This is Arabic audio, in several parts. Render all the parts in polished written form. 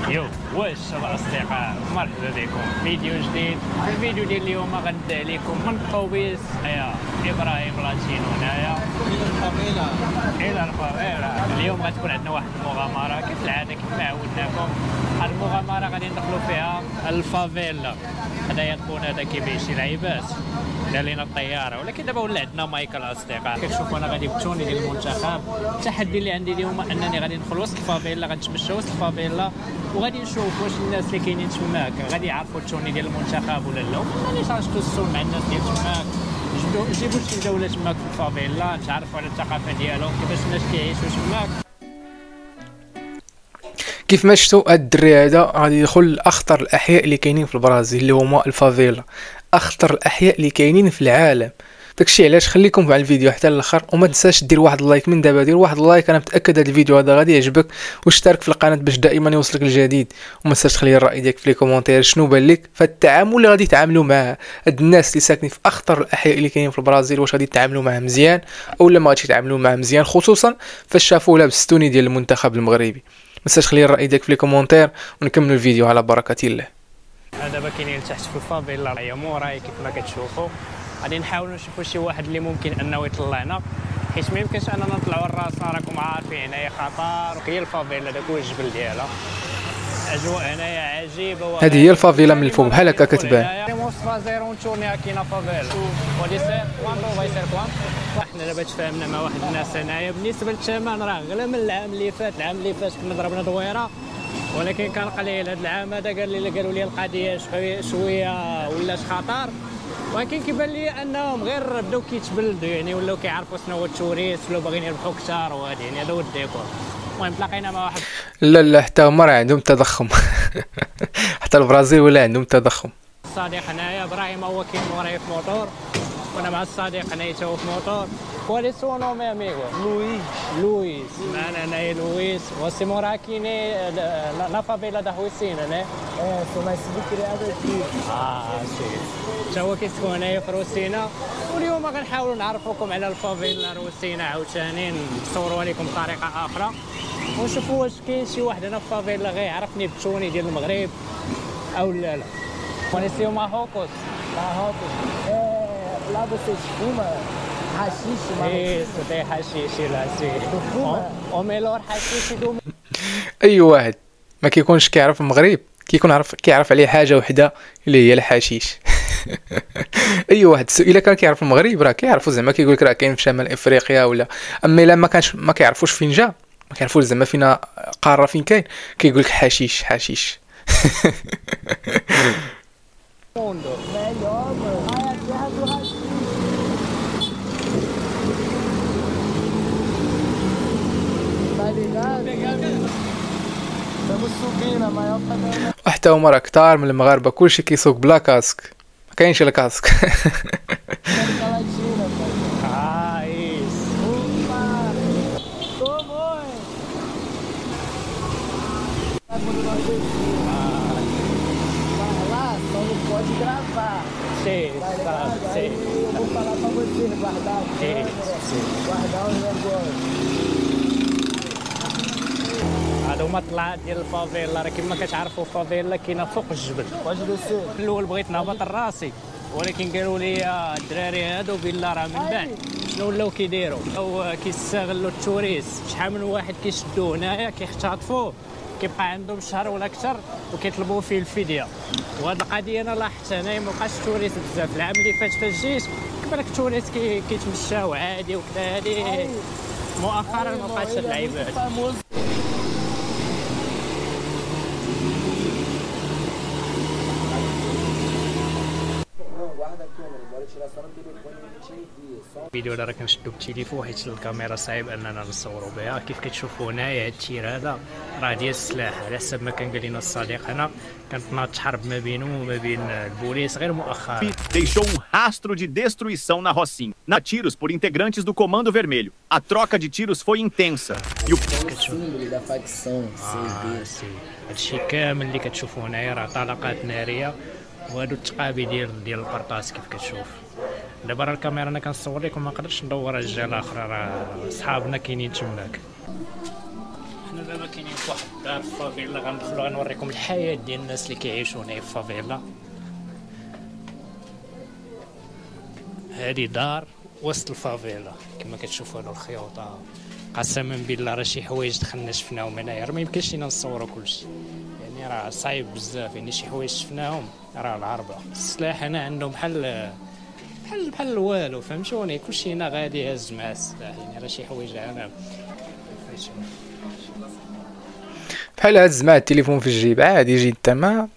يو واش الاصدقاء، مرحبا بكم فيديو جديد. الفيديو ديال اليوم غنبدا عليكم من الطوبيس. ابراهيم لاتينو هنايا الى الفافيلا. اليوم غتكون عندنا واحد المغامره كيف العاده، كيف ما عودناكم. هاد المغامره غادي ندخلوا فيها الفافيلا. هدايا الخون هذا كيبيع شي لعيبات، دار لينا الطياره، ولكن دابا ولا عندنا مايك الاصدقاء. كتشوفوا انا غادي بالتوني ديال المنتخب. التحدي اللي عندي اليوم انني غادي ندخل وسط الفافيلا، غنتمشى وسط الفافيلا وغادي نشوف واش الناس اللي كاينين تماك غادي يعرفوا التوني ديال المنتخب ولا لا. مانيش غنشتو مع الناس ديال تماك، نجيبوا شي دوله تماك في الفافيلا، نتعرفوا على الثقافه ديالهم، كيفاش الناس كيعيشوا تماك. كيف ما شفتوا هاد الدري هذا غادي يدخل لاخطر الاحياء اللي كاينين في البرازيل، اللي هما الفافيلا، اخطر الاحياء اللي كاينين في العالم. داكشي علاش خليكم مع الفيديو حتى الاخر، وما تنساش دير واحد اللايك من دابا. دير واحد اللايك، انا متاكد هذا الفيديو هذا غادي يعجبك، واشترك في القناه باش دائما يوصلك الجديد. وما تنساش تخلي الراي ديالك في لي كومونتير، شنو بان لك في التعامل اللي غادي يتعاملوا مع هاد الناس اللي ساكنين في اخطر الاحياء اللي كاينين في البرازيل. واش غادي يتعاملوا معاه مزيان اولا ما غاديش يتعاملوا معاه مزيان، خصوصا فاش شافوا لابس التوني ديال المنتخب المغربي. ما تنساش تخلي الراي ديالك في لي كومونتير، ونكملوا الفيديو على بركه الله. دابا كاينين تحت في الفافيلا، هي موراي كيف ما كتشوفوا. غادي نحاولوا نشوفوا شي واحد اللي ممكن انه يطلعنا، حيت ما يمكنش اننا نطلعوا لراسنا. راكم عارفين هنايا خطر، هي الفافيلا داك هو الجبل ديالها. اجواء هنايا عجيبه. هذه هي الفافيلا من الفوق بحال هكا كتبان. كاينه فافيلا ودي سير كوانتو باي سير كوانتو. احنا دابا تفاهمنا مع واحد الناس هنايا. بالنسبه للثمن راه غلا من العام اللي فات. العام اللي فات كنا ضربنا دويره، ولكن كان قليل. هذا العام هذا قالوا لي القضيه شويه ولات خطر، ولكن كيبان لي انهم غير بداو كيتبلدوا، يعني ولاو كيعرفوا شنو هو التوريست، ولاو باغيين يربحوا كثار، وهذا يعني هذا هو الديكور. المهم تلاقينا مع واحد. لا حتى هما راه عندهم تضخم. حتى البرازيل ولا عندهم تضخم. الصديق هنايا ابراهيم هو كاين مورايا في موطور، وانا مع الصديق هنايا تا هو في موطور. كوالي سو نومي اميغو لويس معنا هنايا لويس. وسيمو راه كاين لا فافيلا دا هويسينا né sou mais criado aqui. سي تا هو كيسكن هنايا في روسينا. واليوم غنحاولوا نعرفوكم على الفافيلا روسينا عاوتاني، نصوروا لكم بطريقه اخرى، ونشوفوا واش كاين شي واحد هنا في فافيلا غيعرفني بالتوني ديال المغرب او لا. Conheceu Marrocos? Marrocos. Lá vocês fumam haxixe, Isso, tem haxixe lá, sim. O melhor haxixe do mundo. اي واحد ما كيكونش كيعرف المغرب كيعرف عليه حاجه وحده اللي هي الحشيش. اي واحد الا كان كيعرف المغرب راه كيعرفوا زعما، كيقول لك راه كاين في شمال افريقيا ولا. اما الا ما كيعرفوش فين جا، ما كيعرفوش زعما فينا قاره فين كاين، كيقول لك حشيش. Melhor, mano. Ai, a terra do haxixe. Tá ligado? Estamos subindo, a maior favela. وحتى هما راه كتار من المغاربه كلشي كيسوق بلا كاسك، ما كاينش الكاسك. América Latina, cara. Isso. Opa! Tô bom! Quando nós descemos. Mas lá só não pode gravar. Sim, Tá sabe, ligado? Aí sim. eu vou falar pra vocês guardar a câmera, guardar os negócios. هادو هما الطلعات ديال الفافيلا. راه كما كتعرفوا الفافيلا كاينه فوق الجبل. Pode descer. في الاول بغيت نهبط لراسي، ولكن قالوا لي الدراري هادو بالله راه من بعد شنو ولاو كيديروا، او كيستغلوا التوريست. شحال من واحد كيشدوه هنايا كيختطفوه، كيبقى عندهم شهر ولا اكثر وكيطلبوا فيه الفديه. وهاد القضيه انا لاحظتها هنايا، ما بقاش التوريست بزاف. العام اللي فات فاش جيت كيبان لك التوريست كيتمشاو عادي وكذا. هادي مؤخرا ما بقاتش هاد اللعيبات. الفيديو اللي راه كنشدو بالتليفون حيت الكاميرا صعيب اننا نصوروا بها. كيف كتشوفوا هنايا هاد التير هذا راه ديال السلاح، على حسب ما كان قال لنا الصديق هنا. كانت ناضت حرب ما بينه وما بين البوليس غير مؤخرا. Deixou rastro de destruição na Rocinha. Tiros por integrantes do Comando Vermelho. A troca de tiros foi intensa. E o símbolo da facção, سي هادشي كامل اللي كتشوفوا هنايا راه طلقات ناريه، وهادو التقابي ديال القرطاس كيف كتشوف. دابا راه الكاميرا انا كنصور لكم، ما نقدرش ندور الجهه الاخرى، راه صحابنا كاينين تماك. حنا دابا كاينين في واحد الدار في الفافيلا، غندخلو غنوريكم الحياة ديال الناس اللي كيعيشوا هنا في الفافيلا. هادي دار وسط الفافيلا كما كتشوفوا، هادو الخيوطة قسما بالله راه شي حوايج دخلنا شفناهم هنايا، راه ميمكنش لينا نصوروا كلشي، يعني راه صعيب بزاف، يعني شي حوايج شفناهم راه العربة. السلاح هنا عندهم بحال والو، فهمتوني؟ كلشي هنا غادي هاز مع السلاح، يعني راه شي حوايج عالم. بحال هاد مع التليفون في الجيب عادي جدا، ما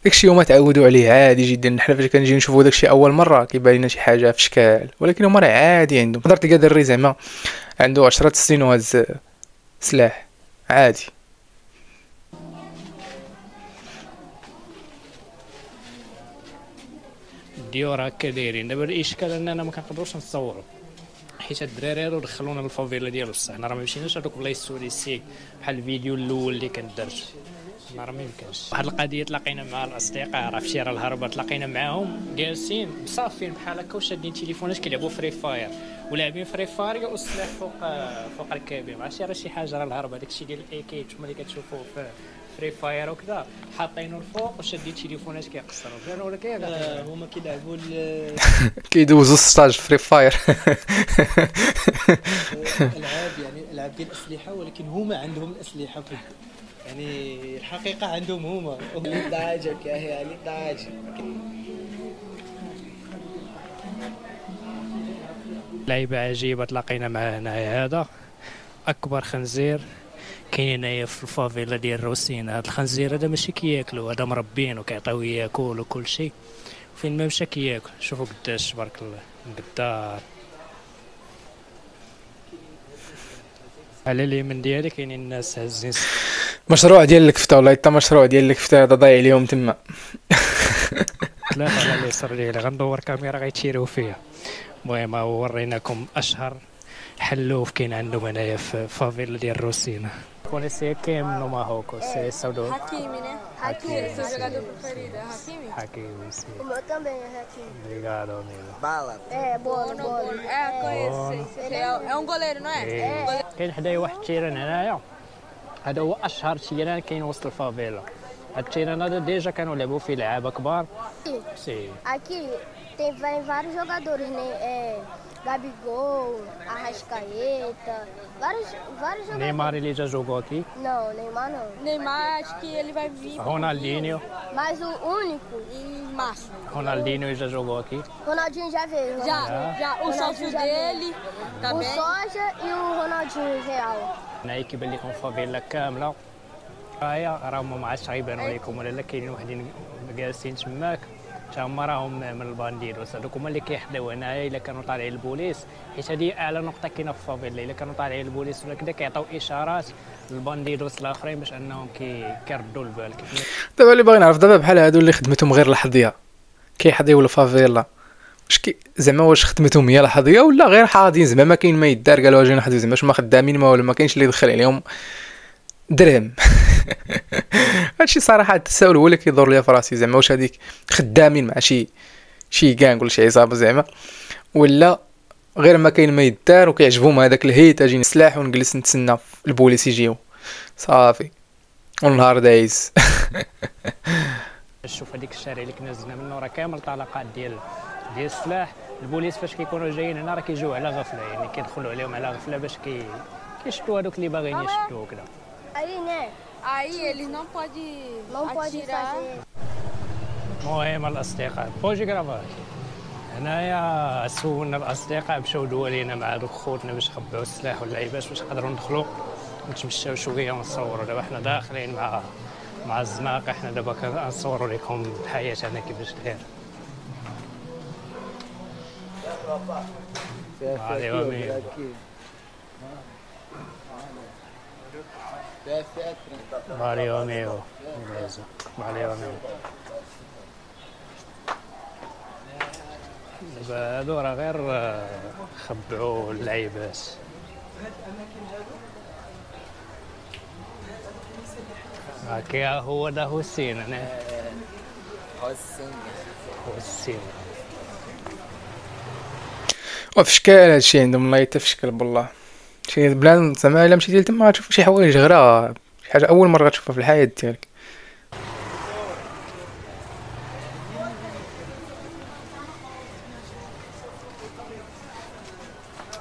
داكشي هما تعودوا عليه عادي جدا. حنا فاش كنجي نشوفوا داكشي اول مره كيبان لنا شي حاجه في شكال، ولكن هما راه عادي عندهم. هضرت كاع دري زعما عنده 10 سنين وهز سلاح عادي. الديور هكا دايرين. دابا الاشكال اننا ما كنقدروش نصوروا حيت الدراري هادو دخلونا للفافيلا ديالو بصح حنا راه ما مشيناش هذوك بلايص توريستيك بحال الفيديو الاول اللي كندرت، ما راه ما يمكنش. واحد القضيه تلاقينا مع الاصدقاء راه في شارع الهربه، تلاقينا معاهم جالسين مصافين بحال هكا وشادين تليفونات كيلعبوا فري فاير ولاعبين فري فاير والسلاح فوق الكابين. عرفتي راه شي حاجه، راه الهربه داكشي ديال الاي كي نتوما اللي كتشوفوه في فري فاير وكذا حاطينه الفوق وشادين تليفونات كيقصروا فين ولا هما كيلعبوا كيدوزوا ستاج فري فاير. العاب، يعني العاب ديال الاسلحه، ولكن هما عندهم الاسلحه يعني الحقيقه عندهم هما للدرجه كاهي للدرجه. لعيبه عجيبه تلاقينا معاه هنايا. هذا اكبر خنزير كاين هنايا في الفافيلا ديال روسين. هذا الخنزير هذا ماشي كياكلو، هذا مربين وكيعطيوه ياكل وكل شيء، فين ما مشى كياكل. شوفوا قداش تبارك الله قدار. على اليمين ديالي كاينين الناس هازين مشروع ديال الكفته، والله حتى مشروع ديال الكفته هذا ضايع اليوم تما. ثلاثه على اليسار ديالي، غندور كاميرا غيتشيريو فيها. المهم وريناكم اشهر حلوف كاين عندهم هنايا في فافيلا ديال روسينا. Conhecer quem no Marrocos? Você é saudou? Hakimi, né? Hakimi, seu jogador preferido é Hakimi? Hakimi, sim. O meu também é Hakimi. Obrigado, amigo. Bala. É, Bono. É, conheço. É um goleiro, não é? إيه. كاين حدايا واحد التيران هنايا، هذا هو اشهر تيران كاين وسط الفافيلا. هاد التيران هذا ديجا كانوا لعبوا فيه لعابه كبار. سي. Aqui tem vários jogadores, né? Gabigol, Arrascaeta, vários jogadores. نيمار اللي جا جوغو aqui. Não, Neymar não. Neymar, acho que ele vai vir. Ronaldinho. Mas o único, Em março. Ronaldinho já jogou aqui. Ronaldinho já veio. Já. O sócio dele O também. Soja e o Ronaldinho Real. هنا كيبان لكم فافيلا كامله راهي راهم ما عادش غيبانوا لكم، ولا كاينين وحدين جالسين تماك حتى هما راهم من البانديروس. هذوك هما اللي كيحداو هنايا الا كانوا طالعين البوليس، حيت هذه اعلى نقطه كاينه في الفافيلا. الا كانوا طالعين البوليس ولا كذا كيعطيو اشارات للبانديروس الاخرين باش انهم كيردوا البال. دابا اللي باغي نعرف دابا بحال هادو اللي خدمتهم غير لحظيه كيحضيو الفافيلا، واش زعما واش خدمتهم هي لحظيه ولا غير حاضين زعما ما كاين ما يدار، قالوا اجي نحضيو زعما ما خدامين ما ولا ما كاينش اللي يدخل عليهم درهم. هادشي صراحه التساؤل هو اللي كيدور ليا في راسي، زعما واش هذيك خدامين مع شي كانغ ولا شي عصابه زعما، ولا غير ما كاين ما يدار وكيعجبهم هذاك الهيت اجي نسلاح ونجلس نتسنى البوليس يجيو صافي والنهار دايز. شوف هذيك الشارع اللي كنا زدنا منه راه كامل طلقات ديال السلاح. البوليس فاش كيكونوا جايين هنا راه كيجيو على غفله، يعني كيدخلوا عليهم على غفله باش كيشدوا هذوك اللي باغيين يشدوا وكذا. Aí, né? Aí ele não pode Pode atirar. fazer. المهم الاصدقاء بوجي كرافات هنايا سولنا الاصدقاء مشاو دولينا مع دوك خوتنا باش يخبعوا السلاح واللعيبات باش نقدروا ندخلوا نتمشاو شويه ونصوروا. دابا حنا داخلين مع الزناقه، حنا دابا كنصوروا لكم الحياه هنا كيفاش داير. Valeu, amigo. Beleza. Valeu, amigo. دابا هادو راه غير خبعوا اللعيبات. هاكا هو ده هو السين هنا. هو السين. وفي شكال هادشي عندهم الله يتفشكل بالله. شي بلان زعما الا مشيتي لتما غتشوف شي حوايج غرا، شي حاجه اول مره غتشوفها في الحياه ديالك.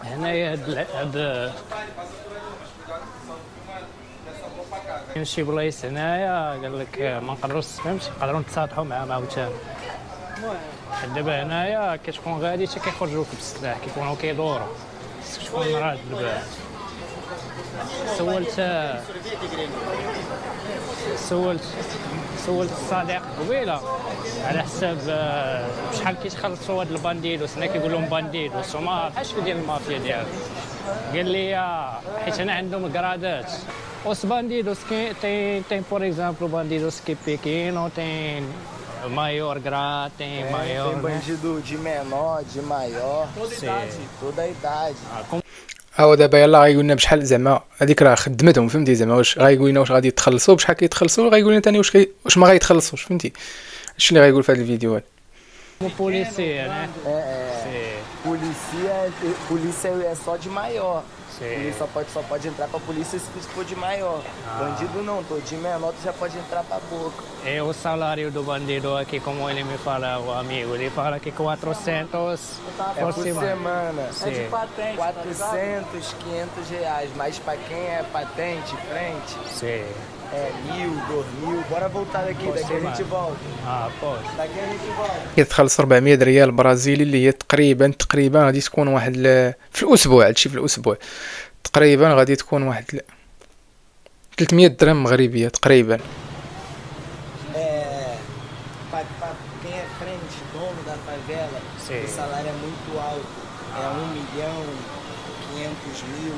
هنايا هاد كاين شي بلايص هنايا قال لك ما نقدروش فهمتي نقدروا نتصالحوا معاهم عاوتاني. دابا هنايا كتكون غادي حتى كيخرجوك بالسلاح كيكونوا كيدوروا، خصك تكون راد البال. سولت الصديق قبيله على حساب شحال كيتخلصوا هاد البانديدوس، انا كيقول لهم بانديدوس هما بحال شكون ديال المافيا ديالهم. قال لي حيت انا عندهم الكرادات os bandidos que tem por exemplo bandidos que pequeno tem maior grau, tem maior, tem bandido de menor, de maior, toda a idade. هو دابا يلاه غايقول لنا بشحال زعما هذيك راه خدمتهم فهمتي، زعما واش غايقول لنا واش غادي يتخلصوا بشحال كيتخلصوا، غايقول لنا ثاني واش ما غيتخلصوش فهمتي. هادشي اللي غايقول في هذا الفيديو هذا. Polícia, né? Polícia é só de maior. Só pode entrar pra polícia se tu for de maior. Bandido não, tô de menor, tu já pode entrar pra boca. É o salário do bandido aqui, como ele me fala, o amigo, ele fala que 400 por semana. É de patente. 400, 500 reais. Mas pra quem é patente, frente, Sim. é 1000, 2000. Bora voltar daqui a gente volta. Pode. Daqui a gente volta. كيتخلص 400 ريال برازيلي اللي هي تقريبا غادي تكون واحد في الاسبوع، هادشي في الاسبوع تقريبا غادي تكون واحد 300 درهم مغربيه تقريبا. Pra quem é frente, dono da favela, o salário é muito alto. É 1.500.000.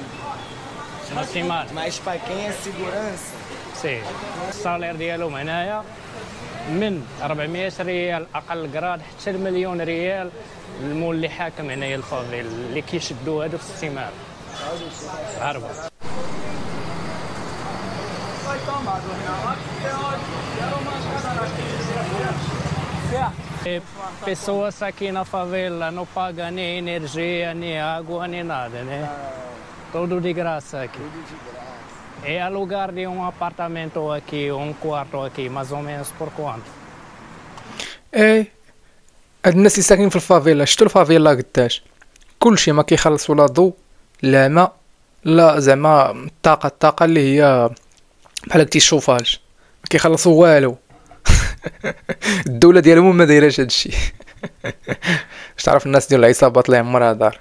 Mas pra quem é segurança, الصالير ديالهم هنايا من 400 ريال اقل قراد حتى المليون ريال. المول اللي حاكم هنايا الفافيل اللي كيشدوا هادو في السيمار عربة. Pessoas aqui na favela não pagam nem energia, nem água, nem nada, né? Tudo de graça aqui. É alugar de um apartamento aqui, um quarto aqui, mais ou menos por quanto? هاد الناس اللي ساكنين في الفافيلا، شتو الفافيلا قداش كلشي ما كيخلصوا لا ضو لا ماء لا زعما الطاقه اللي هي بحال هكا الشوفاج، ما كيخلصوا والو. الدوله ديالهم ما دايراش هادشي. واش تعرف الناس ديال العصابات اللي عمرها دار.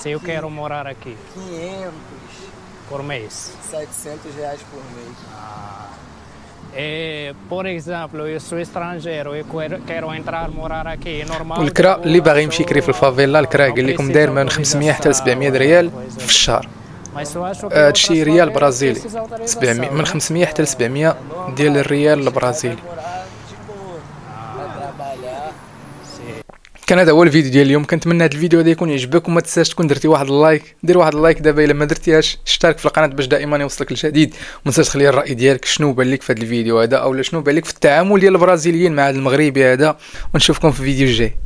Se eu quero morar aqui 500, por mês. 700 reais por mês. Por exemplo, eu sou estrangeiro e quero entrar morar aqui normal. والكرا اللي باغي يمشي يكري في الفافيلا الكرا قال لكم داير من 500 حتى 700 ريال في الشهر. هادشي ريال برازيلي 700 من 500 حتى 700 ديال الريال البرازيلي. كان هذا هو الفيديو ديال اليوم. كنتمنى هذا الفيديو هذا يكون يعجبك، وما تنساش تكون درتي واحد اللايك. دير واحد اللايك دابا الا ما درتيهاش، اشترك في القناه باش دائما يوصلك الجديد. وما تنساش تخلي الراي ديالك شنو بان لك في هذا الفيديو هذا، اولا شنو بان لك في التعامل ديال البرازيليين مع هذا المغربي هذا. ونشوفكم في الفيديو الجاي.